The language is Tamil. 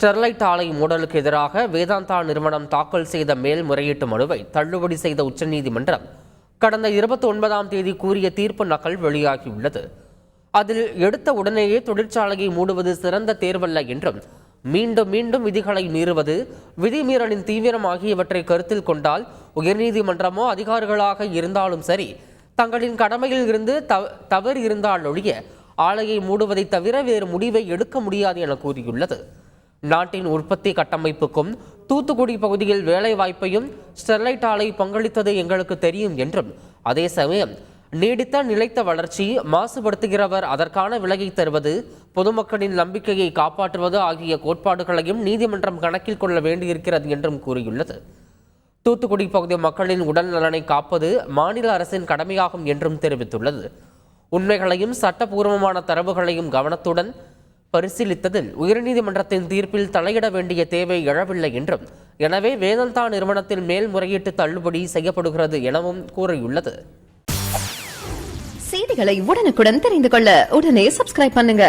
ஸ்டெர்லைட் ஆலை மூடலுக்கு எதிராக வேதாந்தா நிறுவனம் தாக்கல் செய்த மேல்முறையீட்டு மனுவை தள்ளுபடி செய்த உச்சநீதிமன்றம் கடந்த 29ஆம் தேதி கூறிய தீர்ப்பு நகல் வெளியாகியுள்ளது. அதில் எடுத்த உடனேயே தொழிற்சாலையை மூடுவது சிறந்த தேர்வல்ல என்றும், மீண்டும் மீண்டும் விதிகளை மீறுவது, விதிமீறலின் தீவிரம் ஆகியவற்றை கருத்தில் கொண்டால் உயர்நீதிமன்றமோ அதிகாரிகளாக இருந்தாலும் சரி, தங்களின் கடமையில் இருந்து தவறு இருந்தால் ஒழிய ஆலையை மூடுவதை தவிர வேறு முடிவை எடுக்க முடியாது என கூறியுள்ளது. நாட்டின் உற்பத்தி கட்டமைப்புக்கும் தூத்துக்குடி பகுதியில் வேலை வாய்ப்பையும் ஸ்டெர்லைட் ஆலை பங்களித்தது எங்களுக்கு தெரியும் என்றும், அதே சமயம் நீடித்த நிலைத்த வளர்ச்சி, மாசுபடுத்துகிறவர் அதற்கான விலையை தருவது, பொதுமக்களின் நம்பிக்கையை காப்பாற்றுவது ஆகிய கோட்பாடுகளையும் நீதிமன்றம் கணக்கில் கொள்ள வேண்டியிருக்கிறது என்றும் கூறியுள்ளது. தூத்துக்குடி பகுதி மக்களின் உடல் நலனை காப்பது மாநில அரசின் கடமையாகும் என்றும் தெரிவித்துள்ளது. உண்மைகளையும் சட்டப்பூர்வமான தரவுகளையும் கவனத்துடன் பரிசீலித்ததில் உயர்நீதிமன்றத்தின் தீர்ப்பில் தலையிட வேண்டிய தேவை எழவில்லை என்றும், எனவே வேதாந்தா நிறுவனத்தில் மேல்முறையீட்டு தள்ளுபடி செய்யப்படுகிறது எனவும் கூறியுள்ளது. செய்திகளை உடனுக்குடன் தெரிந்து கொள்ள உடனே சப்ஸ்கிரைப் பண்ணுங்க.